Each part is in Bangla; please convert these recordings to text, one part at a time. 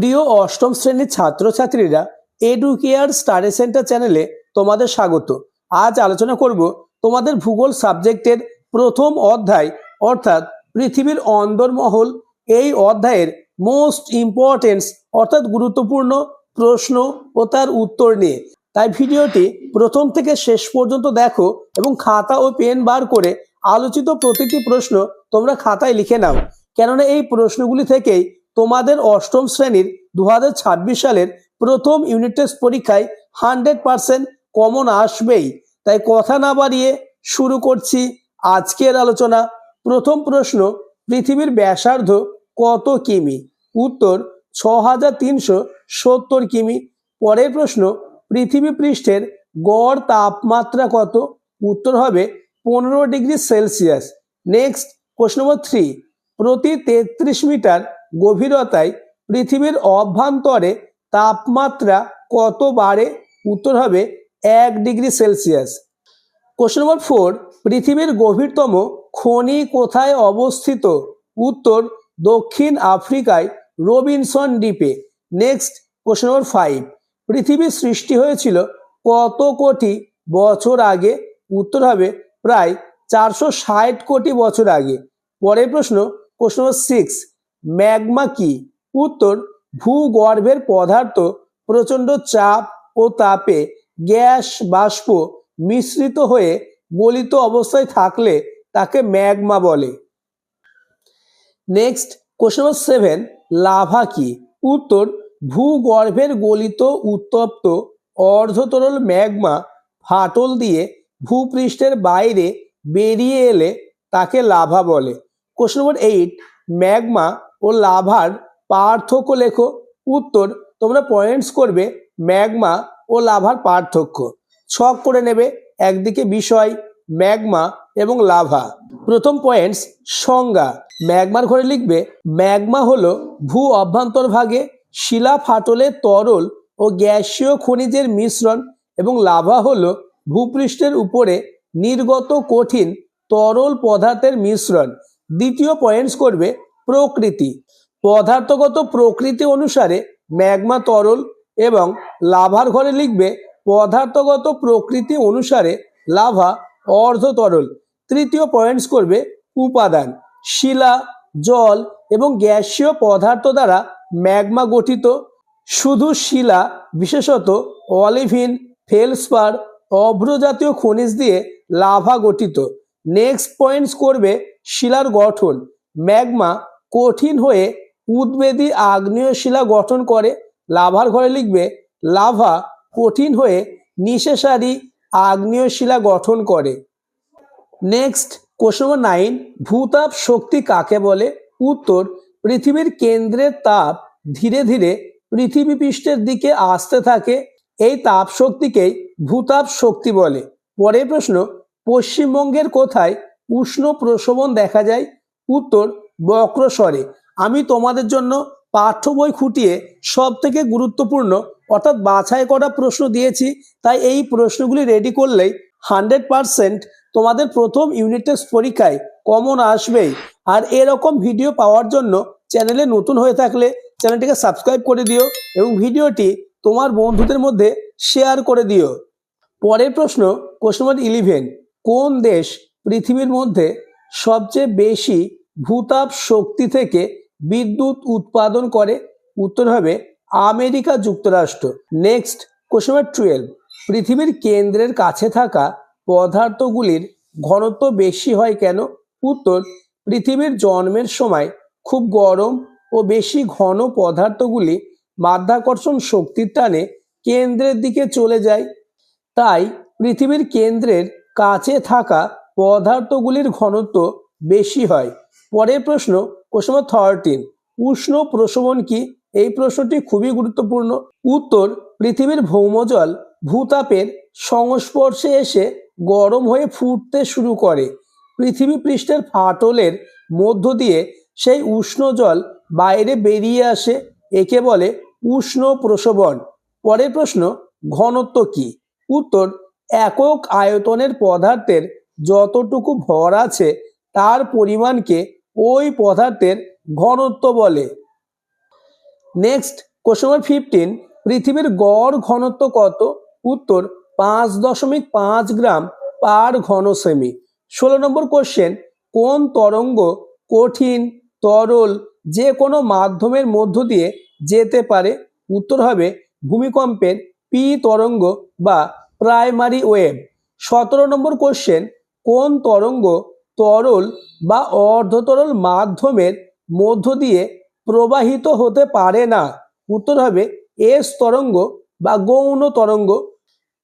প্রিয় অষ্টম শ্রেণীর ছাত্রছাত্রীরা এডুকেয়ার স্টাডি সেন্টার চ্যানেলে তোমাদের স্বাগত। আজ আলোচনা করব তোমাদের ভূগোল সাবজেক্টের প্রথম অধ্যায় অর্থাৎ পৃথিবীর অন্দরমহল। এই অধ্যায়ের মোস্ট ইম্পর্টেন্স অর্থাৎ গুরুত্বপূর্ণ প্রশ্ন ও তার উত্তর নিয়ে। তাই ভিডিওটি প্রথম থেকে শেষ পর্যন্ত দেখো এবং খাতা ও পেন বার করে আলোচিত প্রতিটি প্রশ্ন তোমরা খাতায় লিখে নাও, কেননা এই প্রশ্নগুলি থেকেই তোমাদের অষ্টম শ্রেণীর 2026 সালের প্রথম ইউনিট টেস্ট পরীক্ষায় 100% কমন আসবেই। তাই কথা না বাড়িয়ে শুরু করছি আজকের আলোচনা। প্রথম প্রশ্ন, পৃথিবীর ব্যাসার্ধ কত কিমি? উত্তর 6370 কিমি। পরের প্রশ্ন, পৃথিবী পৃষ্ঠের গড় তাপমাত্রা কত? উত্তর হবে 15 degree Celsius. Next question number 3, প্রতি 33 মিটার গভীরতায় পৃথিবীর অভ্যন্তরে তাপমাত্রা কত বাড়ে? উত্তর হবে 1 ডিগ্রি সেলসিয়াস। কোশ্চেন নম্বর 4, পৃথিবীর গভীরতম খনি কোথায় অবস্থিত? উত্তর দক্ষিণ আফ্রিকায় রবিনসন দ্বীপে। নেক্সট কোশ্চেন নম্বর 5, পৃথিবী সৃষ্টি হয়েছিল কত কোটি বছর আগে? উত্তর হবে প্রায় 460 কোটি বছর আগে। পরের প্রশ্ন, কোশ্চেন নম্বর 6, ম্যাগমা কি? উত্তর ভূগর্ভের পদার্থ প্রচণ্ড চাপ ও তাপে গ্যাস বাষ্প মিশ্রিত হয়ে গলিত অবস্থায় থাকলে তাকে ম্যাগমা বলে। নেক্সট কোশ্চেন নম্বর 7, লাভা কি? উত্তর ভূগর্ভের গলিত উত্তপ্ত অর্ধতরল ম্যাগমা ফাটল দিয়ে ভূপৃষ্ঠের বাইরে বেরিয়ে এলে তাকে লাভা বলে। কোশ্চেন নম্বর 8, ম্যাগমা ও লাভার পার্থক্য লেখো। উত্তর তোমরা পয়েন্টস করবে ম্যাগমা ও লাভার পার্থক্য। ছক করে নেবে, একদিকে বিষয় ম্যাগমা এবং লাভা। প্রথম পয়েন্টস, সংজ্ঞা। ম্যাগমার ঘরে লিখবে ম্যাগমা হলো ভূ অভ্যন্তরভাগে শিলা ফাটলে তরল ও গ্যাসীয় খনিজের মিশ্রণ এবং লাভা হলো ভূপৃষ্ঠের উপরে নির্গত কঠিন তরল পদার্থের মিশ্রণ। দ্বিতীয় পয়েন্টস করবে প্রকৃতি। পদার্থগত প্রকৃতি অনুসারে ম্যাগমা তরল এবং লাভার ঘরে লিখবে পদার্থগত প্রকৃতি অনুসারে লাভা অর্ধ তরল। তৃতীয় পয়েন্টস করবে উপাদান। শিলা, জল এবং গ্যাসীয় পদার্থ দ্বারা ম্যাগমা গঠিত। শুধু শিলা বিশেষত অলিভিন, ফেলসপার, অভ্র জাতীয় খনিজ দিয়ে লাভা গঠিত। নেক্সট পয়েন্টস করবে শিলার গঠন। ম্যাগমা কঠিন হয়ে উদ্বেদী আগ্নেয় শিলা গঠন করে। লাভার ঘরে লিখবে লাভা কঠিন হয়ে নিঃশেষারী আগ্নেয় শিলা গঠন করে। নেক্সট কোশ্চেন নম্বর 9, ভূতাপ শক্তি কাকে বলে? উত্তর পৃথিবীর কেন্দ্রের তাপ ধীরে ধীরে পৃথিবী পৃষ্ঠের দিকে আসতে থাকে, এই তাপ শক্তিকেই ভূতাপ শক্তি বলে। পরের প্রশ্ন, পশ্চিমবঙ্গের কোথায় উষ্ণ প্রশোভন দেখা যায়? উত্তর বক্রস্বরে। আমি তোমাদের জন্য পাঠ্য বই খুঁটিয়ে সব থেকে গুরুত্বপূর্ণ অর্থাৎ বাছাই করা প্রশ্ন দিয়েছি, তাই এই প্রশ্নগুলি রেডি করলেই 100% তোমাদের প্রথম ইউনিট টেস্ট পরীক্ষায় কমন আসবেই। আর এরকম ভিডিও পাওয়ার জন্য চ্যানেলে নতুন হয়ে থাকলে চ্যানেলটিকে সাবস্ক্রাইব করে দিও এবং ভিডিওটি তোমার বন্ধুদের মধ্যে শেয়ার করে দিও। পরের প্রশ্ন, কোশ্চেন নম্বর 11, কোন দেশ পৃথিবীর মধ্যে সবচেয়ে বেশি ভূতাপ শক্তি থেকে বিদ্যুৎ উৎপাদন করে? উত্তর হবে আমেরিকা যুক্তরাষ্ট্র। নেক্সট কোশ্চেন নম্বর 12, পৃথিবীর কেন্দ্রের কাছে থাকা পদার্থগুলির ঘনত্ব বেশি হয় কেন? উত্তর পৃথিবীর জন্মের সময় খুব গরম ও বেশি ঘন পদার্থগুলি মাধ্যাকর্ষণ শক্তির টানে কেন্দ্রের দিকে চলে যায়, তাই পৃথিবীর কেন্দ্রের কাছে থাকা পদার্থগুলির ঘনত্ব বেশি হয়। পরের প্রশ্ন, কোশ্চেন নম্বর 13, উষ্ণ প্রশোভন কি? এই প্রশ্নটি খুবই গুরুত্বপূর্ণ। উত্তর পৃথিবীর ভৌমজল ভূতাপের সংস্পর্শে এসে গরম হয়ে ফুটতে শুরু করে। পৃথিবী পৃষ্ঠের ফাটলের মধ্য দিয়ে সেই উষ্ণ জল বাইরে বেরিয়ে আসে, একে বলে উষ্ণ প্রশোভন। পরের প্রশ্ন, ঘনত্ব কি? উত্তর একক আয়তনের পদার্থের যতটুকু ভর আছে তার পরিমাণকে ওই পদার্থের ঘনত্ব বলে। নেক্সট কোশ্চেন নম্বর 15, পৃথিবীর গড় ঘনত্ব কত? উত্তর 5.5 গ্রাম পার ঘন সেমি। 16 নম্বর কোশ্চেন, কোন তরঙ্গ কঠিন তরল যে কোনো মাধ্যমের মধ্য দিয়ে যেতে পারে? উত্তর হবে ভূমিকম্পের পি তরঙ্গ বা প্রাইমারি ওয়েভ। 17 নম্বর কোশ্চেন, কোন তরঙ্গ তরল বা অর্ধতরল মাধ্যমের মধ্য দিয়ে প্রবাহিত হতে পারে না? উত্তর হবে এস তরঙ্গ বা গৌণ তরঙ্গ।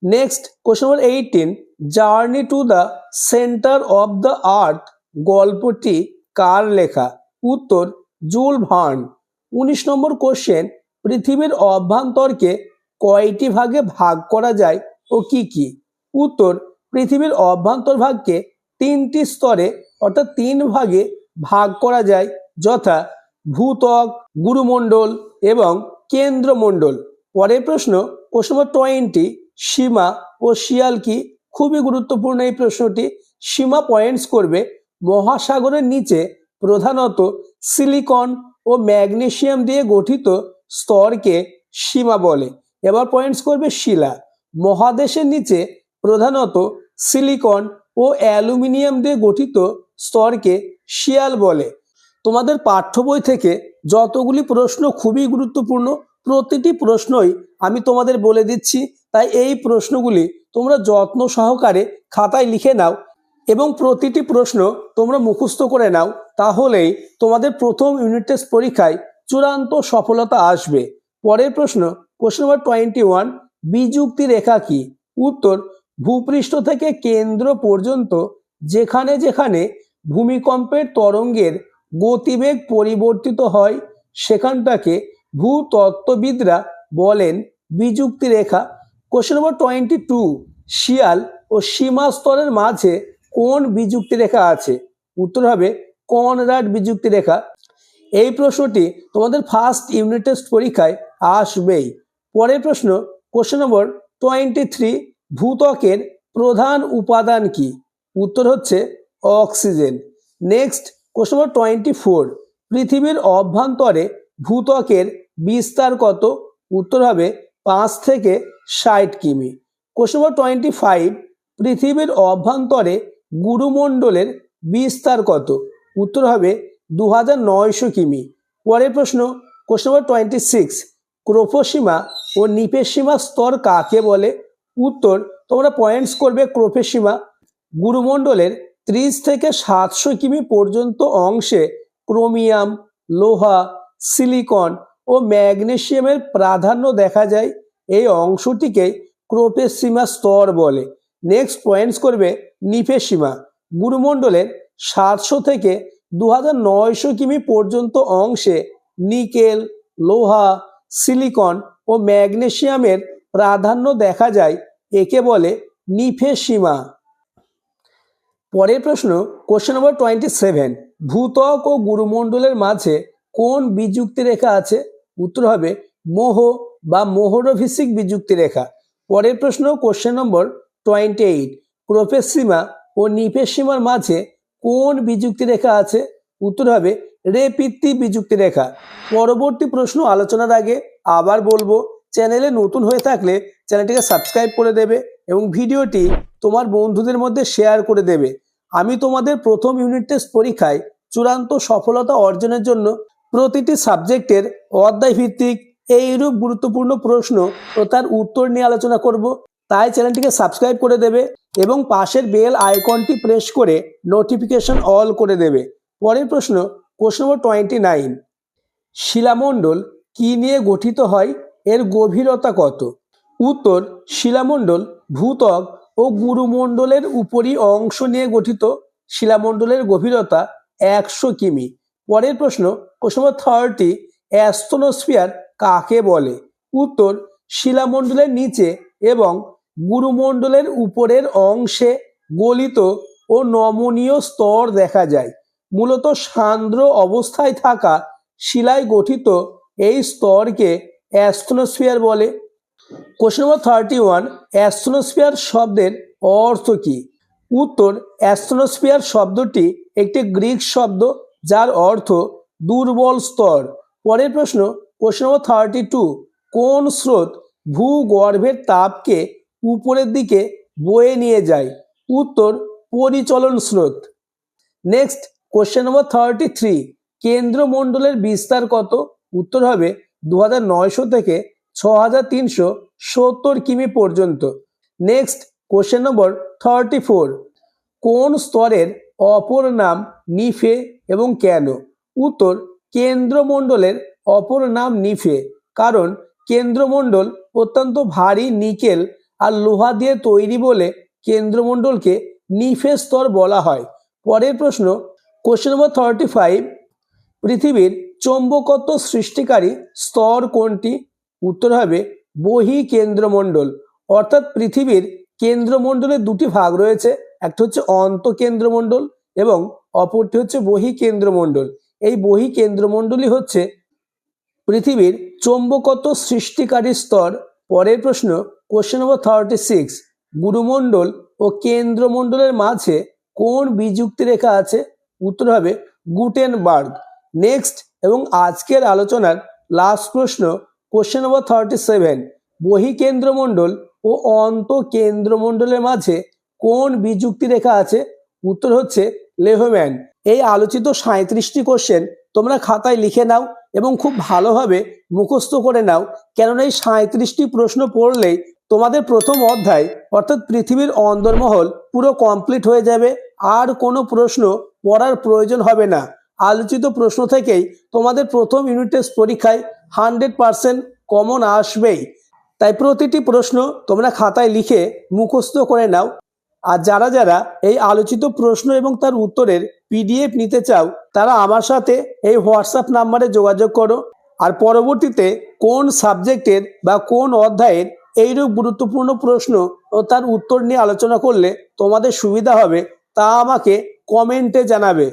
Next question number 18, journey to the centre of the earth গল্পটি কার লেখা? উত্তর জুল ভার্ন। 19 নম্বর কোশ্চেন, পৃথিবীর অভ্যন্তরকে কয়টি ভাগে ভাগ করা যায় ও কি কি? উত্তর পৃথিবীর অভ্যন্তর ভাগকে 3টি স্তরে অর্থাৎ 3 ভাগে ভাগ করা যায়, যথা ভূত্বক, গুরুমণ্ডল এবং কেন্দ্রমণ্ডল। পরের প্রশ্ন কোশ্চেন নম্বর 20, সীমা ও শিয়াল কি? খুবই গুরুত্বপূর্ণ এই প্রশ্নটি। সীমা পয়েন্টস করবে মহাসাগরের নিচে প্রধানত সিলিকন ও ম্যাগনেসিয়াম দিয়ে গঠিত স্তরকে সীমা বলে। এবার পয়েন্টস করবে শিলা, মহাদেশের নিচে প্রধানত সিলিকন ও অ্যালুমিনিয়াম দিয়ে গঠিত স্তরকে শিয়াল বলে। তোমাদের পাঠ্য বই থেকে যতগুলি প্রশ্ন খুবই গুরুত্বপূর্ণ, প্রতিটি প্রশ্নই আমি তোমাদের বলে দিচ্ছি, তাই এই প্রশ্নগুলি তোমরা যত্ন সহকারে খাতায় লিখে নাও এবং প্রতিটি প্রশ্ন তোমরা মুখস্থ করে নাও, তাহলেই তোমাদের প্রথম ইউনিট টেস্ট পরীক্ষায় চূড়ান্ত সফলতা আসবে। পরের প্রশ্ন কোশ্চেন নম্বর 21, বিযুক্তি রেখা কি? উত্তর ভূপৃষ্ঠ থেকে কেন্দ্র পর্যন্ত যেখানে যেখানে ভূমিকম্পের তরঙ্গের গতিবেগ পরিবর্তিত হয় সেখানটাকে ভূতত্ত্ববিদরা বলেন বিযুক্তি রেখা। কোশ্চেন নম্বর 22, শিয়াল ও সীমা স্তরের মাঝে কোন বিযুক্তি রেখা আছে? উত্তর হবে কনরাড বিযুক্তি রেখা। এই প্রশ্নটি তোমাদের ফার্স্ট ইউনিট টেস্ট পরীক্ষায় আসবেই। পরের প্রশ্ন কোশ্চেন নম্বর 23, ভূত্বকের প্রধান উপাদান কি? উত্তর হচ্ছে অক্সিজেন। নেক্সট কোশ্চেন নম্বর 24, পৃথিবীর অভ্যন্তরে ভূত্বকের বিস্তার কত? উত্তর হবে 5 থেকে 60 কিমি। কোশ্চেন নম্বর 25, পৃথিবীর অভ্যন্তরে গুরুমণ্ডলের বিস্তার কত? উত্তর হবে 2900 কিমি। পরের প্রশ্ন কোশ্চেন নম্বর 26, ক্রোফোসীমা ও নিপেসীমা স্তর কাকে বলে? উত্তর তোমরা পয়েন্টস করবে ক্রোফোসীমা গুরুমণ্ডলের 30 থেকে 700 কিমি পর্যন্ত অংশে ক্রোমিয়াম, লোহা, সিলিকন ও ম্যাগনেসিয়ামের প্রাধান্য দেখা যায়, এই অংশটিকে ক্রোফোসীমা স্তর বলে। নেক্সট পয়েন্টস করবে নিপেসীমা গুরুমণ্ডলের 700 থেকে 2900 কিমি পর্যন্ত অংশে নিকেল, লোহা, সিলিকন ও ম্যাগনেসিয়ামের প্রাধান্য দেখা যায়, একে বলে নিপেসীমা। পরের প্রশ্ন কোশ্চেন নম্বর 27, ভূত্বক ও গুরুমণ্ডলের মাঝে কোন বিযুক্তি রেখা আছে? উত্তর হবে মোহ বা মোহরভিসিক বিযুক্তি রেখা। পরের প্রশ্ন কোশ্চেন নম্বর 28, ক্রোফোসীমা ও নিপেসীমার মাঝে কোন বিযুক্তি রেখা আছে? উত্তর হবে রে-পিত্তি বিযুক্তি রেখা। পরবর্তী প্রশ্ন আলোচনার আগে আবার বলবো, চ্যানেলে নতুন হয়ে থাকলে চ্যানেলটিকে সাবস্ক্রাইব করে দেবে এবং ভিডিওটি তোমার বন্ধুদের মধ্যে শেয়ার করে দেবে। আমি তোমাদের প্রথম ইউনিট টেস্ট পরীক্ষায় চূড়ান্ত সফলতা অর্জনের জন্য প্রতিটি সাবজেক্টের অধ্যায় ভিত্তিক এইরূপ গুরুত্বপূর্ণ প্রশ্ন ও তার উত্তর নিয়ে আলোচনা করব, তাই চ্যানেলটিকে সাবস্ক্রাইব করে দেবে এবং পাশের বেল আইকনটি প্রেস করে নোটিফিকেশন অল করে দেবে। পরের প্রশ্ন কোশ্চেন নম্বর 29, শিলামণ্ডল কি নিয়ে গঠিত হয়? এর গভীরতা কত? উত্তর শিলামণ্ডল ভূত্বক ও গুরুমণ্ডলের উপরি অংশ নিয়ে গঠিত। শিলামণ্ডলের গভীরতা 100 কিমি। পরের প্রশ্ন কোশ্চেন নম্বর 30, অ্যাস্ট্রোস্ফিয়ার কাকে বলে? উত্তর শিলামণ্ডলের নিচে এবং গুরুমণ্ডলের উপরের অংশে গলিত ও নমনীয় স্তর দেখা যায়। মূলত সান্দ্র অবস্থায় থাকা শিলায় গঠিত এই স্তরকে অ্যাস্ট্রোস্ফিয়ার বলে। কোশ্চেন নম্বর 31, অ্যাস্ট্রোস্ফিয়ার শব্দের অর্থ কি? উত্তর অ্যাস্ট্রোস্ফিয়ার শব্দটি একটি গ্রিক শব্দ যার অর্থ দুর্বল স্তর। পরের প্রশ্ন কোশ্চেন নম্বর 32, কোন স্রোত ভূগর্ভের তাপকে উপরের দিকে বয়ে নিয়ে যায়? উত্তর পরিচলন স্রোত। নেক্সট কোশ্চেন নম্বর 33, কেন্দ্রমণ্ডলের বিস্তার কত? উত্তর হবে 2900 থেকে 6370 কিমি পর্যন্ত। নেক্সট কোশ্চেন নম্বর 34, কোন স্তরের অপর নাম নিফে এবং কেন? উত্তর কেন্দ্রমণ্ডলের অপর নাম নিফে, কারণ কেন্দ্রমণ্ডল অত্যন্ত ভারী নিকেল আর লোহা দিয়ে তৈরি বলে কেন্দ্রমণ্ডলকে নিফে স্তর বলা হয়। পরের প্রশ্ন, কোশ্চেন নম্বর 35, পৃথিবীর চৌম্বকত্ব সৃষ্টিকারী স্তর কোনটি? উত্তর হবে বহিঃকেন্দ্রমণ্ডল। অর্থাৎ পৃথিবীর কেন্দ্রমণ্ডলের দুটি ভাগ রয়েছে, একটা হচ্ছে অন্তঃকেন্দ্রমণ্ডল এবং অপরটি হচ্ছে বহিঃকেন্দ্রমণ্ডল। এই বহিঃকেন্দ্রমণ্ডলই হচ্ছে পৃথিবীর চৌম্বকত্ব সৃষ্টিকারী স্তর। পরের প্রশ্ন, কোশ্চেন নম্বর 36, গুরুমণ্ডল ও কেন্দ্রমণ্ডলের মাঝে কোন বিযুক্তি রেখা আছে? উত্তর হবে গুটেনবার্গ। নেক্সট এবং আজকের আলোচনার লাস্ট প্রশ্ন, কোশ্চেন নম্বর 37, বহিঃকেন্দ্রমণ্ডল ও অন্তঃকেন্দ্রমণ্ডলের মাঝে কোন বিযুক্তি রেখা আছে? উত্তর হচ্ছে লেহম্যান। এই আলোচিত 37টি কোশ্চেন তোমরা খাতায় লিখে নাও এবং খুব ভালোভাবে মুখস্থ করে নাও, কেননা এই 37টি প্রশ্ন পড়লেই তোমাদের প্রথম অধ্যায় অর্থাৎ পৃথিবীর অন্দরমহল পুরো কমপ্লিট হয়ে যাবে, আর কোনো প্রশ্ন পড়ার প্রয়োজন হবে না। আলোচিত প্রশ্ন থেকেই তোমাদের প্রথম ইউনিট টেস্ট পরীক্ষায় 100% কমন আসবেই। তাই প্রতিটি প্রশ্ন তোমরা খাতায় লিখে মুখস্থ করে নাও। আর যারা যারা এই আলোচিত প্রশ্ন এবং তার উত্তরের PDF নিতে চাও তারা আমার সাথে এই হোয়াটসঅ্যাপ নাম্বারে যোগাযোগ করো। আর পরবর্তীতে কোন সাবজেক্টের বা কোন অধ্যায়ের এইরূপ গুরুত্বপূর্ণ প্রশ্ন ও তার উত্তর নিয়ে আলোচনা করলে তোমাদের সুবিধা হবে তা আমাকে কমেন্টে জানাবে।